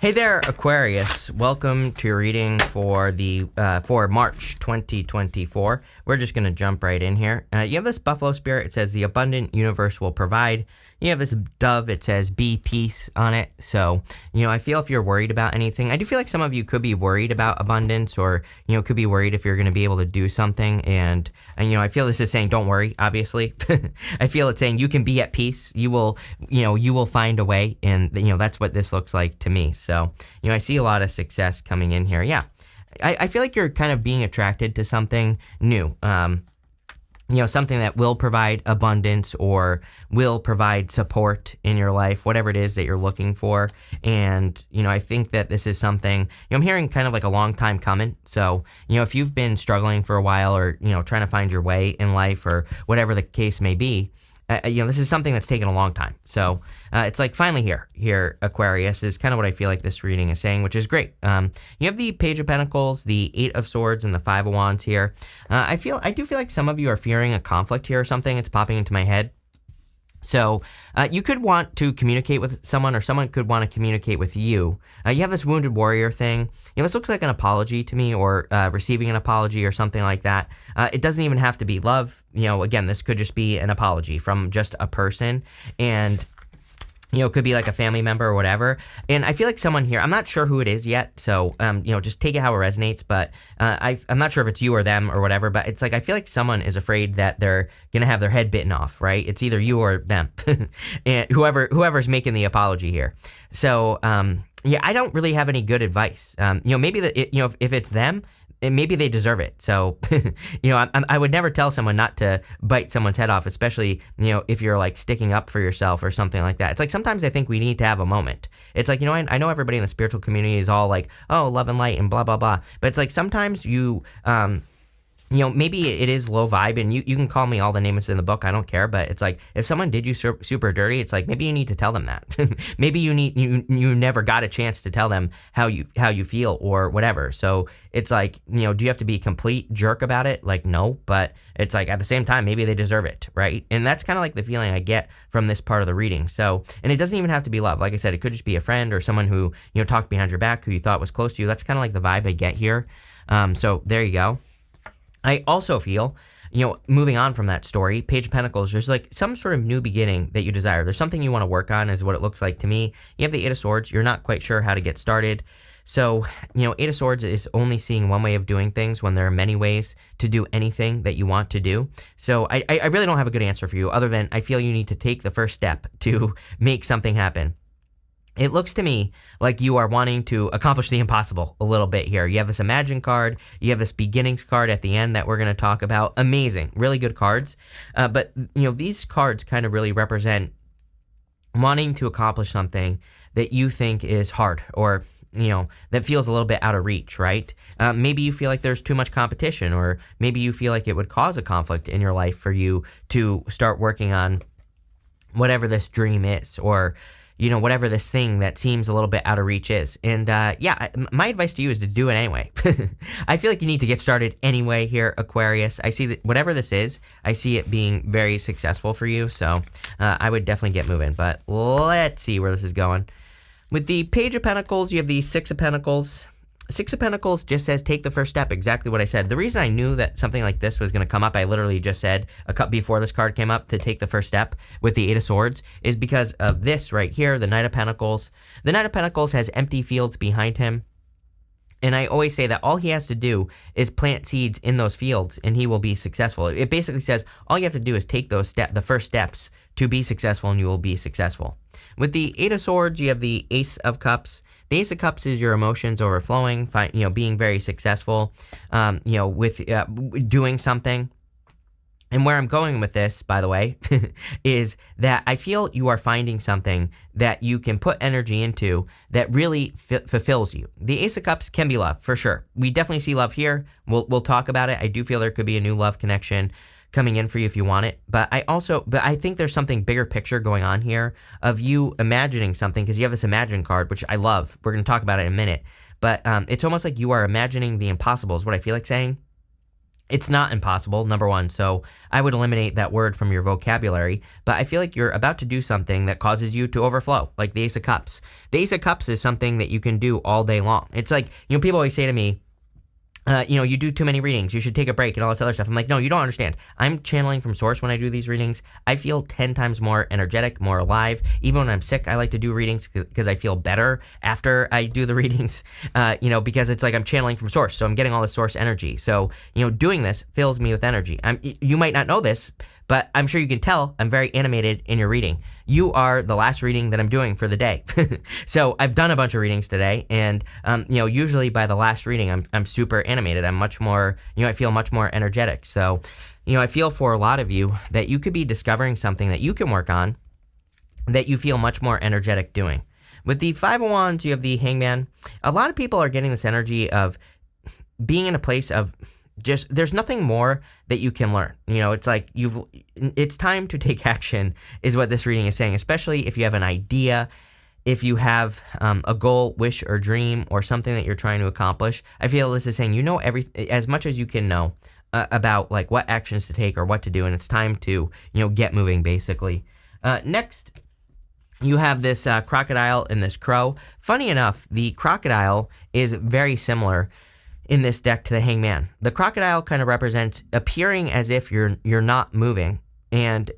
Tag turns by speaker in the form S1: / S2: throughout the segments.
S1: Hey there, Aquarius. Welcome to your reading for March 2024. We're just going to jump right in here. You have this buffalo spirit. It says the abundant universe will provide. You have this dove. It says be peace on it. So, I feel if you're worried about anything, I do feel like some of you could be worried about abundance or, could be worried if you're going to be able to do something. And I feel this is saying don't worry, obviously. I feel it's saying you can be at peace. You will find a way. And, that's what this looks like to me. So, I see a lot of success coming in here. Yeah. I feel like you're kind of being attracted to something new. Something that will provide abundance or will provide support in your life, whatever it is that you're looking for. And, I think that this is something, I'm hearing kind of like a long time coming. So, if you've been struggling for a while or, trying to find your way in life or whatever the case may be, this is something that's taken a long time. So it's like finally here, Aquarius, is kind of what I feel like this reading is saying, which is great. You have the Page of Pentacles, the Eight of Swords, and the Five of Wands here. I do feel like some of you are fearing a conflict here or something. It's popping into my head. So you could want to communicate with someone or someone could want to communicate with you. You have this wounded warrior thing. This looks like an apology to me or receiving an apology or something like that. It doesn't even have to be love. Again, this could just be an apology from just a person. And it could be like a family member or whatever. And I feel like someone here, I'm not sure who it is yet. So, just take it how it resonates. But I'm not sure if it's you or them or whatever. But it's like, I feel like someone is afraid that they're going to have their head bitten off, right? It's either you or them. And whoever's making the apology here. So, I don't really have any good advice. Maybe if it's them, and maybe they deserve it. So, I would never tell someone not to bite someone's head off, especially, if you're like sticking up for yourself or something like that. It's like sometimes I think we need to have a moment. It's like, I know everybody in the spiritual community is all like, oh, love and light and blah, blah, blah. But it's like sometimes maybe it is low vibe, and you can call me all the names in the book. I don't care. But it's like if someone did you super dirty, it's like maybe you need to tell them that. Maybe you never got a chance to tell them how you feel or whatever. So it's like, do you have to be a complete jerk about it? Like, no. But it's like at the same time, maybe they deserve it, right? And that's kind of like the feeling I get from this part of the reading. So, and it doesn't even have to be love. Like I said, it could just be a friend or someone who talked behind your back who you thought was close to you. That's kind of like the vibe I get here. So there you go. I also feel, moving on from that story, Page of Pentacles, there's like some sort of new beginning that you desire. There's something you want to work on is what it looks like to me. You have the Eight of Swords. You're not quite sure how to get started. So, Eight of Swords is only seeing one way of doing things when there are many ways to do anything that you want to do. So I really don't have a good answer for you other than I feel you need to take the first step to make something happen. It looks to me like you are wanting to accomplish the impossible a little bit here. You have this Imagine card. You have this Beginnings card at the end that we're going to talk about. Amazing. Really good cards. But, these cards kind of really represent wanting to accomplish something that you think is hard or, that feels a little bit out of reach, right? Maybe you feel like there's too much competition, or maybe you feel like it would cause a conflict in your life for you to start working on whatever this dream is, or whatever this thing that seems a little bit out of reach is. And my advice to you is to do it anyway. I feel like you need to get started anyway here, Aquarius. I see that whatever this is, I see it being very successful for you. So I would definitely get moving. But let's see where this is going. With the Page of Pentacles, you have the Six of Pentacles. Six of Pentacles just says take the first step, exactly what I said. The reason I knew that something like this was going to come up, I literally just said a cut before this card came up to take the first step with the Eight of Swords, is because of this right here, the Knight of Pentacles. The Knight of Pentacles has empty fields behind him. And I always say that all he has to do is plant seeds in those fields and he will be successful. It basically says all you have to do is take the first steps to be successful and you will be successful. With the Eight of Swords, you have the Ace of Cups. The Ace of Cups is your emotions overflowing, being very successful, with doing something. And where I'm going with this, by the way, is that I feel you are finding something that you can put energy into that really fulfills you. The Ace of Cups can be love, for sure. We definitely see love here. We'll talk about it. I do feel there could be a new love connection coming in for you if you want it. But I think there's something bigger picture going on here of you imagining something, because you have this Imagine card, which I love. We're going to talk about it in a minute. But it's almost like you are imagining the impossible is what I feel like saying. It's not impossible, number one, so I would eliminate that word from your vocabulary, but I feel like you're about to do something that causes you to overflow, like the Ace of Cups. The Ace of Cups is something that you can do all day long. It's like, people always say to me, you do too many readings, you should take a break and all this other stuff. I'm like, no, you don't understand. I'm channeling from source when I do these readings. I feel 10 times more energetic, more alive. Even when I'm sick, I like to do readings because I feel better after I do the readings, because it's like I'm channeling from source. So I'm getting all the source energy. So, doing this fills me with energy. You might not know this, but I'm sure you can tell I'm very animated in your reading. You are the last reading that I'm doing for the day. So I've done a bunch of readings today, and usually by the last reading, I'm super animated. I'm much more, I feel much more energetic. So, I feel for a lot of you that you could be discovering something that you can work on that you feel much more energetic doing. With the Five of Wands, you have the Hangman. A lot of people are getting this energy of being in a place of just, there's nothing more that you can learn. It's like it's time to take action is what this reading is saying, especially if you have an idea, if you have a goal, wish, or dream, or something that you're trying to accomplish. I feel this is saying, as much as you can know about like what actions to take or what to do, and it's time to, get moving basically. Next, you have this crocodile and this crow. Funny enough, the crocodile is very similar in this deck to the Hangman. The crocodile kind of represents appearing as if you're not moving and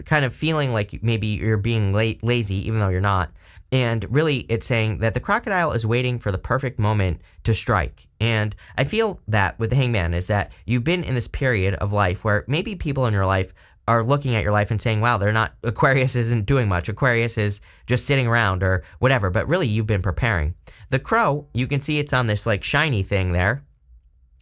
S1: kind of feeling like maybe you're being lazy even though you're not. And really it's saying that the crocodile is waiting for the perfect moment to strike. And I feel that with the Hangman is that you've been in this period of life where maybe people in your life are looking at your life and saying, wow, Aquarius isn't doing much. Aquarius is just sitting around or whatever, but really you've been preparing. The crow, you can see it's on this like shiny thing there.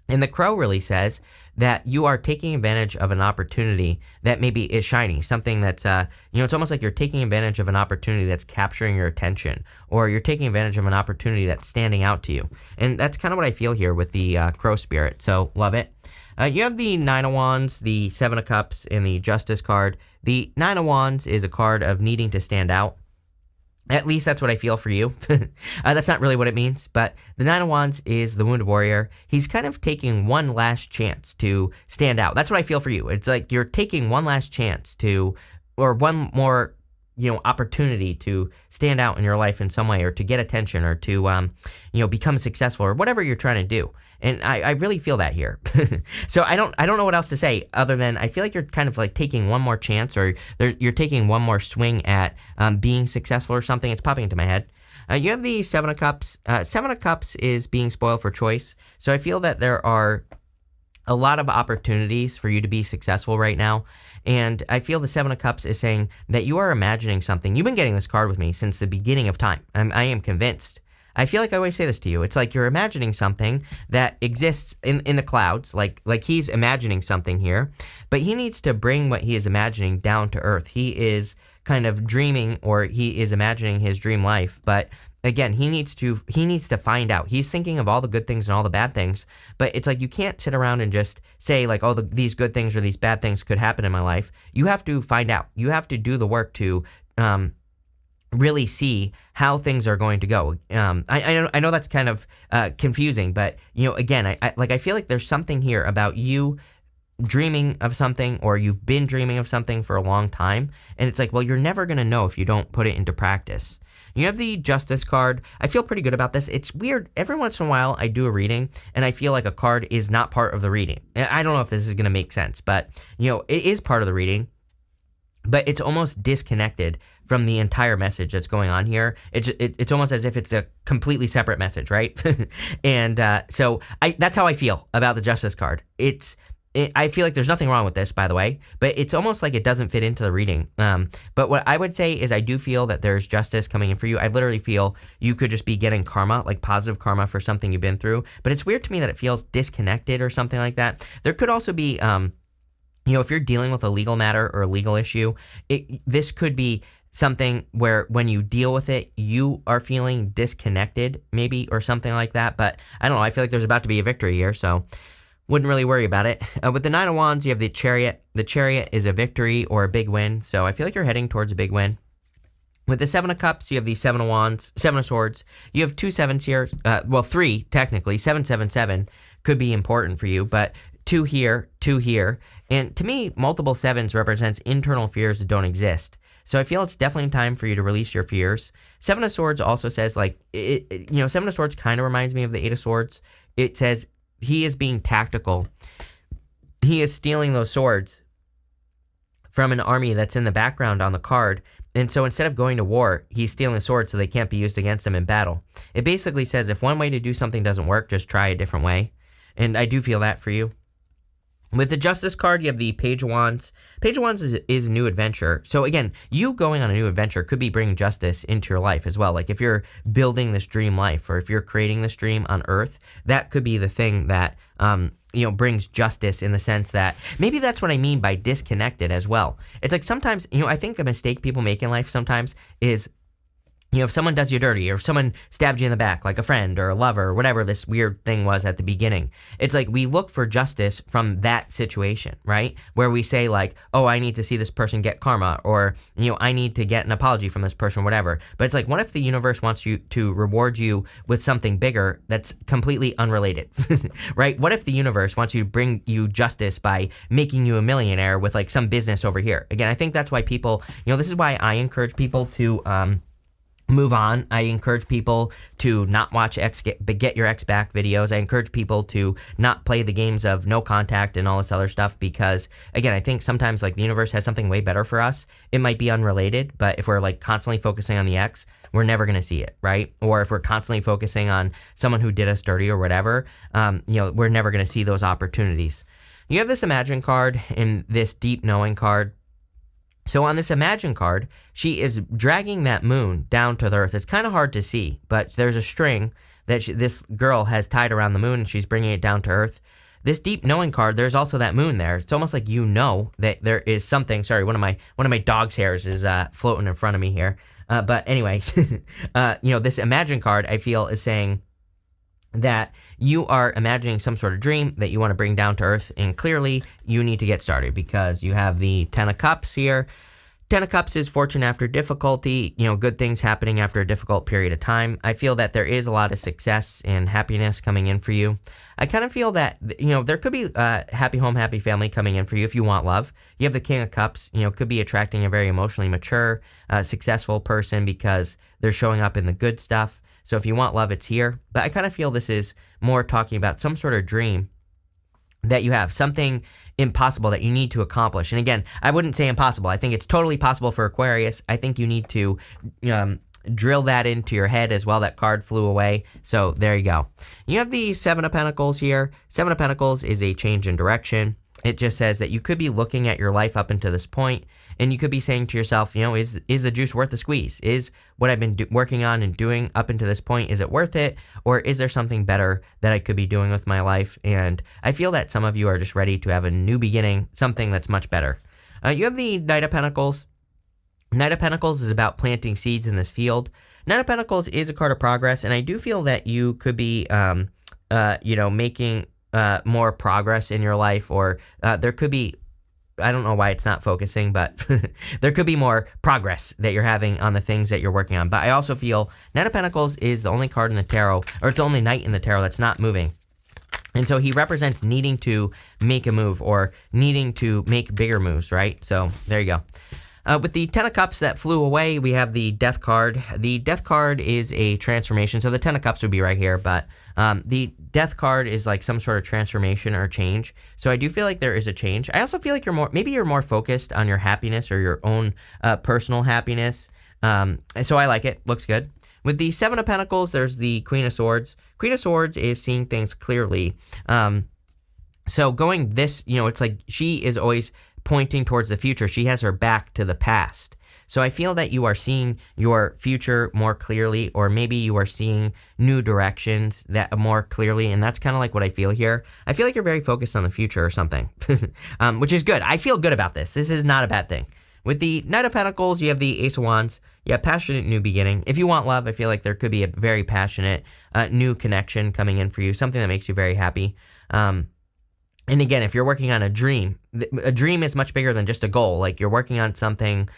S1: And the crow really says that you are taking advantage of an opportunity that maybe is shiny, something that's, it's almost like you're taking advantage of an opportunity that's capturing your attention, or you're taking advantage of an opportunity that's standing out to you. And that's kind of what I feel here with the crow spirit. So love it. You have the Nine of Wands, the Seven of Cups, and the Justice card. The Nine of Wands is a card of needing to stand out. At least that's what I feel for you. That's not really what it means, but the Nine of Wands is the Wounded Warrior. He's kind of taking one last chance to stand out. That's what I feel for you. It's like you're taking one last chance or one more, opportunity to stand out in your life in some way, or to get attention, or to, become successful, or whatever you're trying to do. And I really feel that here. So I don't know what else to say other than I feel like you're kind of like taking one more chance, or you're taking one more swing at being successful or something. It's popping into my head. You have the Seven of Cups. Seven of Cups is being spoiled for choice. So I feel that there are a lot of opportunities for you to be successful right now. And I feel the Seven of Cups is saying that you are imagining something. You've been getting this card with me since the beginning of time. I am convinced. I feel like I always say this to you. It's like you're imagining something that exists in the clouds, like he's imagining something here, but he needs to bring what he is imagining down to earth. He is kind of dreaming, or he is imagining his dream life, but again, he needs to find out. He's thinking of all the good things and all the bad things, but it's like you can't sit around and just say like, oh, these good things or these bad things could happen in my life. You have to find out. You have to do the work to really see how things are going to go. I know that's kind of confusing, but again, I feel like there's something here about you dreaming of something, or you've been dreaming of something for a long time, and it's like, well, you're never going to know if you don't put it into practice. You have the Justice card. I feel pretty good about this. It's weird. Every once in a while, I do a reading, and I feel like a card is not part of the reading. I don't know if this is going to make sense, but, it is part of the reading, but it's almost disconnected from the entire message that's going on here. It's almost as if it's a completely separate message, right? And so that's how I feel about the Justice card. I feel like there's nothing wrong with this, by the way, but it's almost like it doesn't fit into the reading. But what I would say is I do feel that there's justice coming in for you. I literally feel you could just be getting karma, like positive karma for something you've been through. But it's weird to me that it feels disconnected or something like that. There could also be, if you're dealing with a legal matter or a legal issue, this could be something where when you deal with it, you are feeling disconnected maybe, or something like that. But I don't know. I feel like there's about to be a victory here, so wouldn't really worry about it. With the Nine of Wands, you have the Chariot. The Chariot is a victory or a big win, so I feel like you're heading towards a big win. With the Seven of Cups, you have the Seven of Wands, Seven of Swords. You have two sevens here. Well, three, technically. 777 could be important for you, but two here, two here. And to me, multiple sevens represents internal fears that don't exist. So I feel it's definitely time for you to release your fears. Seven of Swords also says, like, Seven of Swords kind of reminds me of the Eight of Swords. It says he is being tactical. He is stealing those swords from an army that's in the background on the card. And so instead of going to war, he's stealing swords so they can't be used against him in battle. It basically says if one way to do something doesn't work, just try a different way. And I do feel that for you. With the Justice card, you have the Page of Wands. Page of Wands is a new adventure. So again, you going on a new adventure could be bringing justice into your life as well. Like if you're building this dream life, or if you're creating this dream on Earth, that could be the thing that brings justice, in the sense that maybe that's what I mean by disconnected as well. It's like sometimes, I think a mistake people make in life sometimes is, if someone does you dirty, or if someone stabbed you in the back, like a friend or a lover, or whatever this weird thing was at the beginning, it's like we look for justice from that situation, right? Where we say like, oh, I need to see this person get karma, or, I need to get an apology from this person, whatever. But it's like, what if the universe wants you to reward you with something bigger that's completely unrelated, right? What if the universe wants you to bring you justice by making you a millionaire with like some business over here? Again, I think that's why people, this is why I encourage people to, move on. I encourage people to not watch Get Your Ex Back videos. I encourage people to not play the games of no contact and all this other stuff, because again, I think sometimes like the universe has something way better for us. It might be unrelated, but if we're like constantly focusing on the ex, we're never going to see it, right? Or if we're constantly focusing on someone who did us dirty or whatever, we're never going to see those opportunities. You have this Imagine card and this Deep Knowing card. So on this Imagine card, she is dragging that moon down to the earth. It's kind of hard to see, but there's a string that this girl has tied around the moon, and she's bringing it down to earth. This Deep Knowing card, there's also that moon there. It's almost like that there is something. Sorry, one of my dog's hairs is floating in front of me here. But anyway, this Imagine card, I feel, is saying that you are imagining some sort of dream that you want to bring down to earth, and clearly you need to get started, because you have the Ten of Cups here. Ten of Cups is fortune after difficulty, good things happening after a difficult period of time. I feel that there is a lot of success and happiness coming in for you. I kind of feel that, there could be a happy home, happy family coming in for you if you want love. You have the King of Cups, could be attracting a very emotionally mature, successful person, because they're showing up in the good stuff. So if you want love, it's here. But I kind of feel this is more talking about some sort of dream that you have, something impossible that you need to accomplish. And again, I wouldn't say impossible. I think it's totally possible for Aquarius. I think you need to drill that into your head as well. That card flew away. So there you go. You have the Seven of Pentacles here. Seven of Pentacles is a change in direction. It just says that you could be looking at your life up until this point, and you could be saying to yourself, is the juice worth the squeeze? Is what I've been working on and doing up until this point, is it worth it? Or is there something better that I could be doing with my life? And I feel that some of you are just ready to have a new beginning, something that's much better. You have the Knight of Pentacles. Knight of Pentacles is about planting seeds in this field. Knight of Pentacles is a card of progress, and I do feel that you could be, making more progress in your life, or there could be, I don't know why it's not focusing, but there could be more progress that you're having on the things that you're working on. But I also feel Knight of Pentacles is the only card in the tarot, or it's the only knight in the tarot that's not moving. And so he represents needing to make a move, or needing to make bigger moves, right? So there you go. With the Ten of Cups that flew away, we have the Death card. The Death card is a transformation. So the Ten of Cups would be right here, but the Death card is like some sort of transformation or change. So I do feel like there is a change. I also feel like you're more focused on your happiness, or your own personal happiness. So I like it. Looks good. With the Seven of Pentacles, there's the Queen of Swords. Queen of Swords is seeing things clearly. So going this, it's like she is always pointing towards the future. She has her back to the past. So I feel that you are seeing your future more clearly, or maybe you are seeing new directions that more clearly, and that's kind of like what I feel here. I feel like you're very focused on the future or something, which is good. I feel good about this. This is not a bad thing. With the Knight of Pentacles, you have the Ace of Wands. Yeah, passionate new beginning. If you want love, I feel like there could be a very passionate new connection coming in for you, something that makes you very happy. And again, if you're working on a dream is much bigger than just a goal. Like you're working on something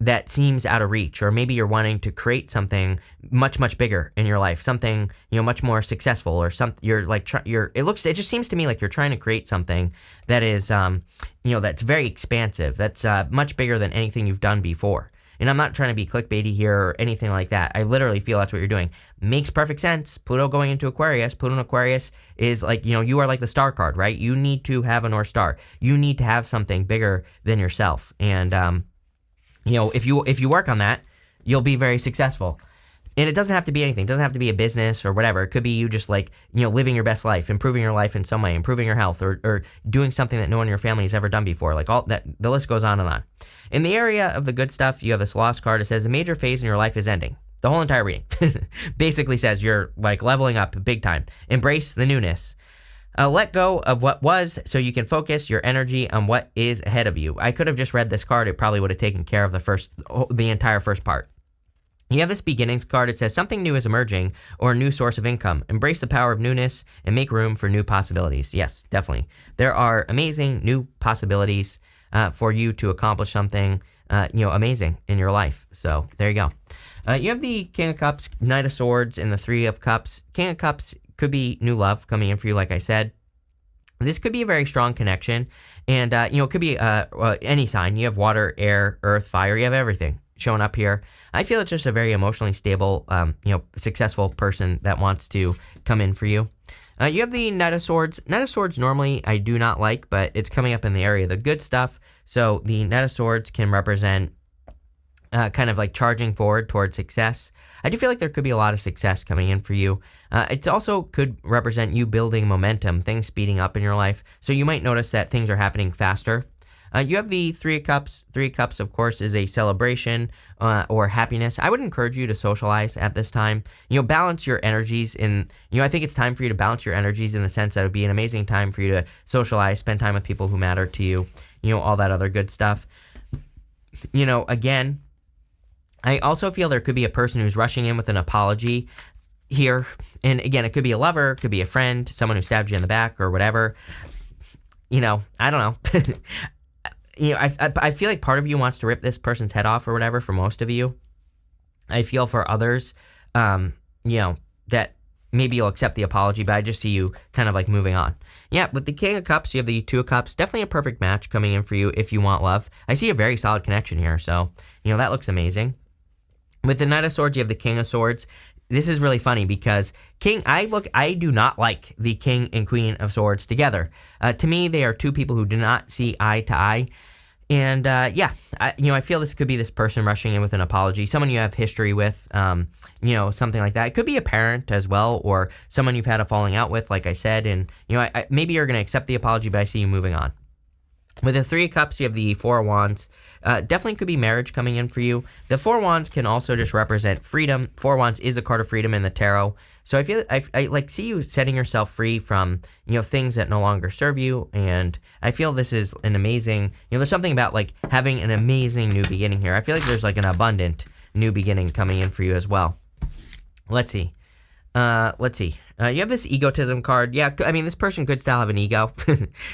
S1: that seems out of reach, or maybe you're wanting to create something much, much bigger in your life, something, much more successful, or something. You're like, it just seems to me like you're trying to create something that is, that's very expansive, that's much bigger than anything you've done before. And I'm not trying to be clickbaity here or anything like that. I literally feel that's what you're doing. Makes perfect sense. Pluto going into Aquarius. Pluto in Aquarius is like, you are like the star card, right? You need to have a North Star. You need to have something bigger than yourself. And, if you work on that, you'll be very successful. And it doesn't have to be anything. It doesn't have to be a business or whatever. It could be you just like, living your best life, improving your life in some way, improving your health, or doing something that no one in your family has ever done before. Like all that, the list goes on and on. In the area of the good stuff, you have this Lost card. It says a major phase in your life is ending. The whole entire reading basically says you're like leveling up big time. Embrace the newness. Let go of what was so you can focus your energy on what is ahead of you. I could have just read this card. It probably would have taken care of the entire first part. You have this beginnings card. It says something new is emerging or a new source of income. Embrace the power of newness and make room for new possibilities. Yes, definitely. There are amazing new possibilities for you to accomplish something, amazing in your life. So there you go. You have the King of Cups, Knight of Swords, and the Three of Cups. King of Cups could be new love coming in for you, like I said. This could be a very strong connection, and it could be any sign. You have water, air, earth, fire. You have everything showing up here. I feel it's just a very emotionally stable, successful person that wants to come in for you. You have the Knight of Swords. Knight of Swords normally I do not like, but it's coming up in the area of the good stuff. So the Knight of Swords can represent kind of like charging forward towards success. I do feel like there could be a lot of success coming in for you. It also could represent you building momentum, things speeding up in your life. So you might notice that things are happening faster. You have the Three of Cups. Three of Cups, of course, is a celebration or happiness. I would encourage you to socialize at this time. Balance your energies in, I think it's time for you to balance your energies in the sense that it would be an amazing time for you to socialize, spend time with people who matter to you, all that other good stuff. Again, I also feel there could be a person who's rushing in with an apology here. And again, it could be a lover, it could be a friend, someone who stabbed you in the back or whatever. I don't know. I feel like part of you wants to rip this person's head off or whatever for most of you. I feel for others, that maybe you'll accept the apology, but I just see you kind of like moving on. Yeah, with the King of Cups, you have the Two of Cups. Definitely a perfect match coming in for you if you want love. I see a very solid connection here, so, that looks amazing. With the Knight of Swords, you have the King of Swords. This is really funny because I do not like the King and Queen of Swords together. To me, they are two people who do not see eye to eye. And I feel this could be this person rushing in with an apology, someone you have history with, something like that. It could be a parent as well, or someone you've had a falling out with, like I said. And, maybe you're going to accept the apology, but I see you moving on. With the Three of Cups, you have the Four of Wands. Definitely could be marriage coming in for you. The Four of Wands can also just represent freedom. Four of Wands is a card of freedom in the tarot. So I feel I see you setting yourself free from, things that no longer serve you. And I feel this is an amazing, there's something about like having an amazing new beginning here. I feel like there's like an abundant new beginning coming in for you as well. Let's see. You have this egotism card. Yeah, I mean, this person could still have an ego.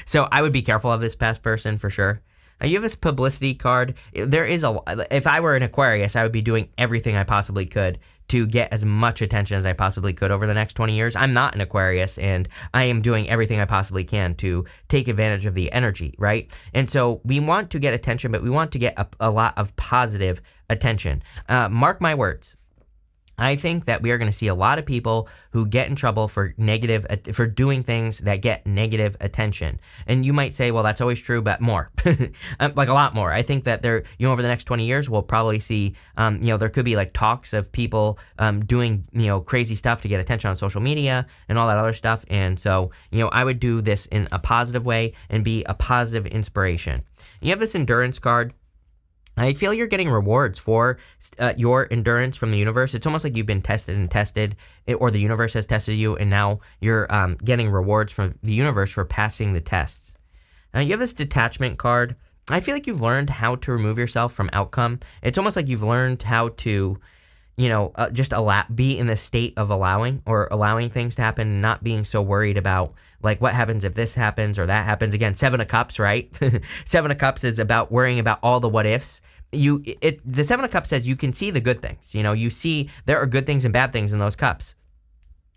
S1: So I would be careful of this past person for sure. You have this publicity card. If I were an Aquarius, I would be doing everything I possibly could to get as much attention as I possibly could over the next 20 years. I'm not an Aquarius, and I am doing everything I possibly can to take advantage of the energy, right? And so we want to get attention, but we want to get a lot of positive attention. Mark my words. I think that we are going to see a lot of people who get in trouble for doing things that get negative attention. And you might say, well, that's always true, but more, like a lot more. I think that over the next 20 years, we'll probably see, there could be like talks of people doing, crazy stuff to get attention on social media and all that other stuff. And so, I would do this in a positive way and be a positive inspiration. You have this endurance card. I feel you're getting rewards for your endurance from the universe. It's almost like you've been tested, or the universe has tested you, and now you're getting rewards from the universe for passing the tests. You have this detachment card. I feel like you've learned how to remove yourself from outcome. It's almost like you've learned how to, just be in the state of allowing things to happen, and not being so worried about like what happens if this happens or that happens. Again, Seven of Cups, right? Seven of Cups is about worrying about all the what ifs. the Seven of Cups says you can see the good things. You see there are good things and bad things in those cups.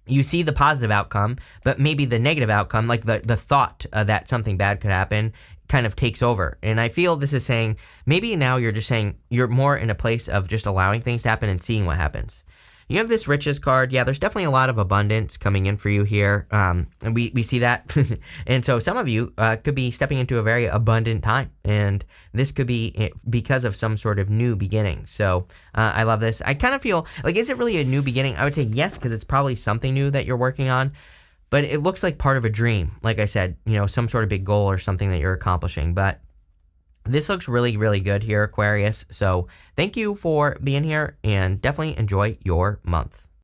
S1: You see the positive outcome, but maybe the negative outcome, like the thought that something bad could happen, kind of takes over. And I feel this is saying maybe now you're just saying you're more in a place of just allowing things to happen and seeing what happens. You have this riches card. Yeah, there's definitely a lot of abundance coming in for you here. And we see that. And so some of you could be stepping into a very abundant time. And this could be because of some sort of new beginning. So I love this. I kind of feel like, is it really a new beginning? I would say yes, because it's probably something new that you're working on. But it looks like part of a dream. Like I said, some sort of big goal or something that you're accomplishing. But this looks really, really good here, Aquarius. So thank you for being here and definitely enjoy your month.